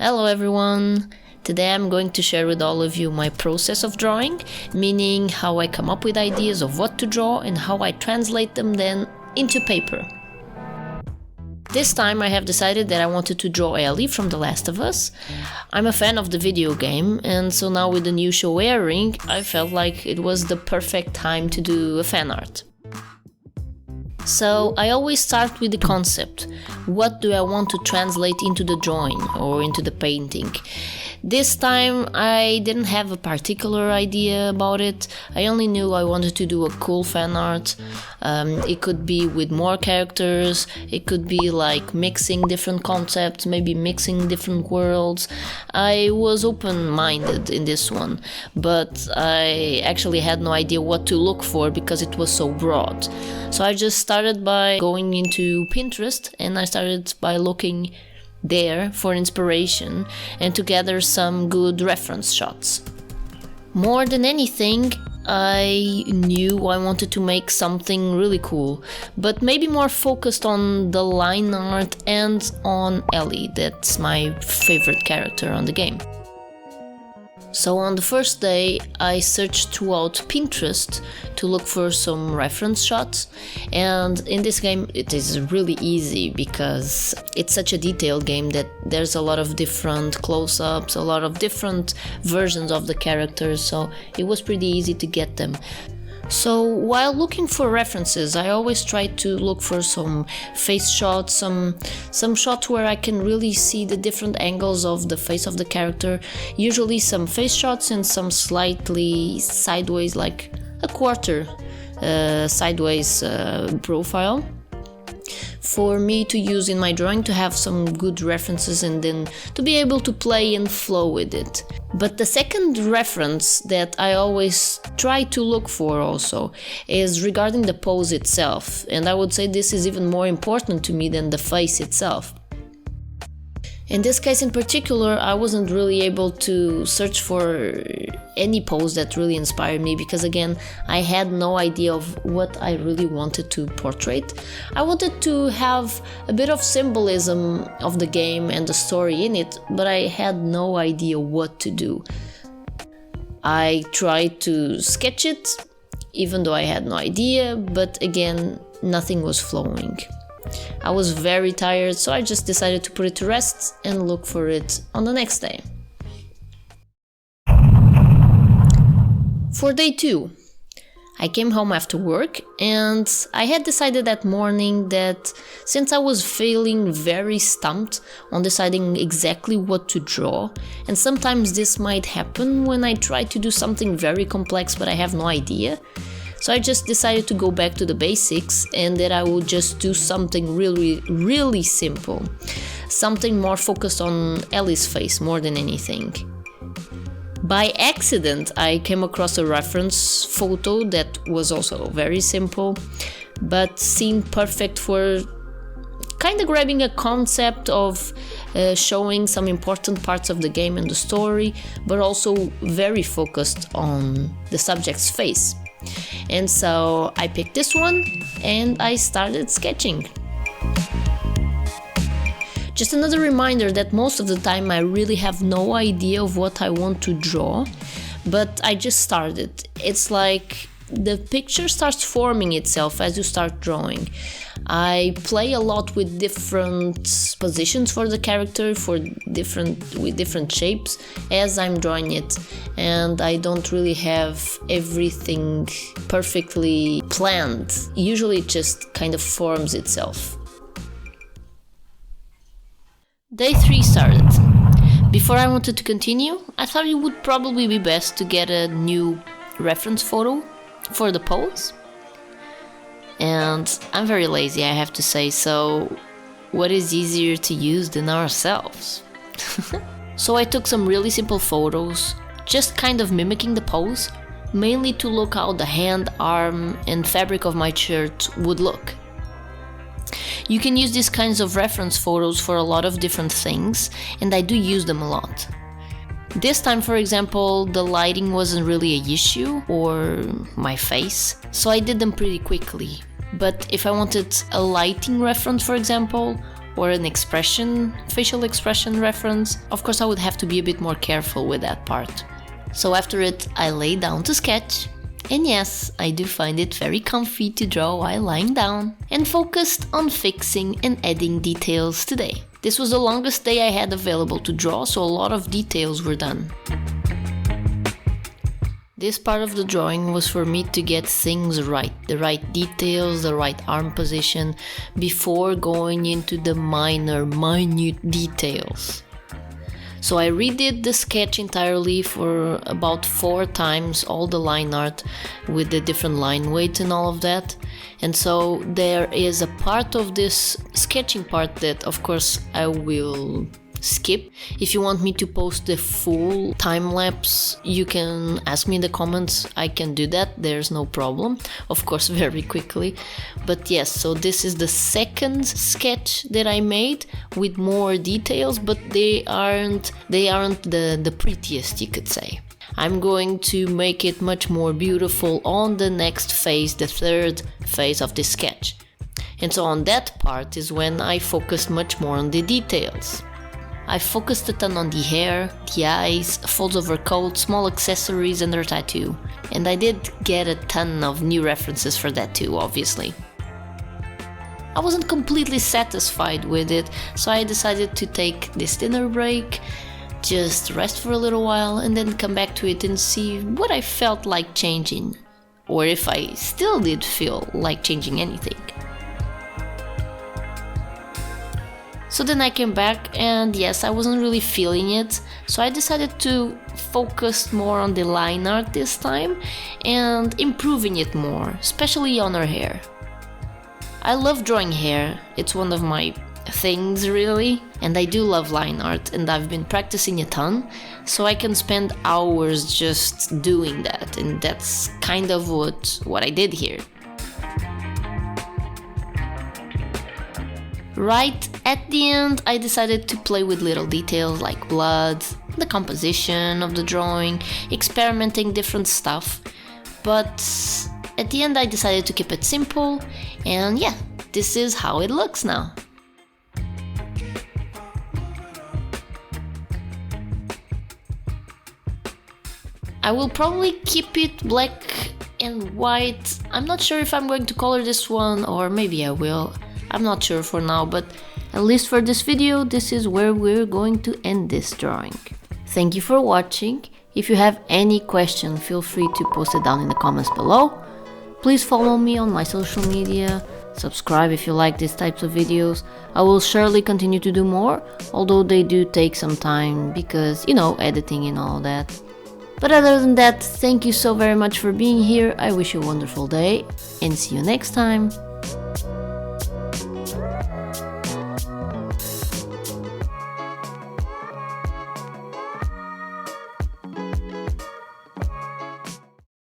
Hello everyone! Today I'm going to share with all of you my process of drawing, meaning how I come up with ideas of what to draw and how I translate them then into paper. This time I have decided that I wanted to draw Ellie from The Last of Us. I'm a fan of the video game, and so now with the new show airing, I felt like it was the perfect time to do a fan art. So I always start with the concept. What do I want to translate into the drawing or into the painting? This time I didn't have a particular idea about it. I only knew I wanted to do a cool fan art. It could be with more characters, it could be like mixing different concepts, maybe mixing different worlds. I was open-minded in this one, but I actually had no idea what to look for because it was so broad. So I just started by going into Pinterest and I started by looking there for inspiration and to gather some good reference shots. More than anything, I knew I wanted to make something really cool, but maybe more focused on the line art and on Ellie. That's my favorite character on the game. So on the first day, I searched throughout Pinterest to look for some reference shots, and in this game it is really easy because it's such a detailed game that there's a lot of different close-ups, a lot of different versions of the characters, so it was pretty easy to get them. So while looking for references, I always try to look for some face shots, some shots where I can really see the different angles of the face of the character. Usually some face shots and some slightly sideways, like a quarter sideways profile, for me to use in my drawing to have some good references and then to be able to play and flow with it. But the second reference that I always try to look for also is regarding the pose itself, and I would say this is even more important to me than the face itself. In this case in particular, I wasn't really able to search for any pose that really inspired me because again, I had no idea of what I really wanted to portray. I wanted to have a bit of symbolism of the game and the story in it, but I had no idea what to do. I tried to sketch it, even though I had no idea, but again, nothing was flowing. I was very tired, so I just decided to put it to rest and look for it on the next day. For day 2, I came home after work and I had decided that morning that since I was feeling very stumped on deciding exactly what to draw, and sometimes this might happen when I try to do something very complex but I have no idea, so I just decided to go back to the basics and that I would just do something really simple. Something more focused on Ellie's face more than anything. By accident, I came across a reference photo that was also very simple, but seemed perfect for kind of grabbing a concept of showing some important parts of the game and the story, but also very focused on the subject's face. And so I picked this one and I started sketching. Just another reminder that most of the time I really have no idea of what I want to draw, but I just started. It's like the picture starts forming itself as you start drawing. I play a lot with different positions for the character, with different shapes as I'm drawing it, and I don't really have everything perfectly planned. Usually it just kind of forms itself. Day 3 started. Before I wanted to continue, I thought it would probably be best to get a new reference photo for the pose. And I'm very lazy, I have to say, so what is easier to use than ourselves? So I took some really simple photos, just kind of mimicking the pose, mainly to look how the hand, arm and fabric of my shirt would look. You can use these kinds of reference photos for a lot of different things, and I do use them a lot. This time, for example, the lighting wasn't really an issue, or my face, so I did them pretty quickly. But if I wanted a lighting reference, for example, or an expression, facial expression reference, of course I would have to be a bit more careful with that part. So after it, I lay down to sketch. And yes, I do find it very comfy to draw while lying down, and focused on fixing and adding details today. This was the longest day I had available to draw, so a lot of details were done. This part of the drawing was for me to get things right, the right details, the right arm position, before going into the minute details. So I redid the sketch entirely for about 4 times, all the line art with the different line weights and all of that. And so there is a part of this sketching part that of course I will skip. If you want me to post the full time lapse, you can ask me in the comments. I can do that, there's no problem, of course very quickly. But yes, so this is the second sketch that I made with more details, but they aren't the prettiest, you could say. I'm going to make it much more beautiful on the next phase, the third phase of this sketch. And so on that part is when I focused much more on the details. I focused a ton on the hair, the eyes, folds over coat, small accessories and her tattoo. And I did get a ton of new references for that too, obviously. I wasn't completely satisfied with it, so I decided to take this dinner break, just rest for a little while and then come back to it and see what I felt like changing, or if I still did feel like changing anything. So then I came back and yes, I wasn't really feeling it, so I decided to focus more on the line art this time and improving it more, especially on her hair. I love drawing hair, it's one of my things really, and I do love line art and I've been practicing a ton, so I can spend hours just doing that, and that's kind of what I did here. Right at the end, I decided to play with little details like blood, the composition of the drawing, experimenting different stuff. But at the end I decided to keep it simple, and yeah, this is how it looks now. I will probably keep it black and white. I'm not sure if I'm going to color this one, or maybe I will. I'm not sure for now, but at least for this video, this is where we're going to end this drawing. Thank you for watching. If you have any question, feel free to post it down in the comments below. Please follow me on my social media, subscribe if you like these types of videos. I will surely continue to do more, although they do take some time because, you know, editing and all that. But other than that, thank you so very much for being here. I wish you a wonderful day and see you next time.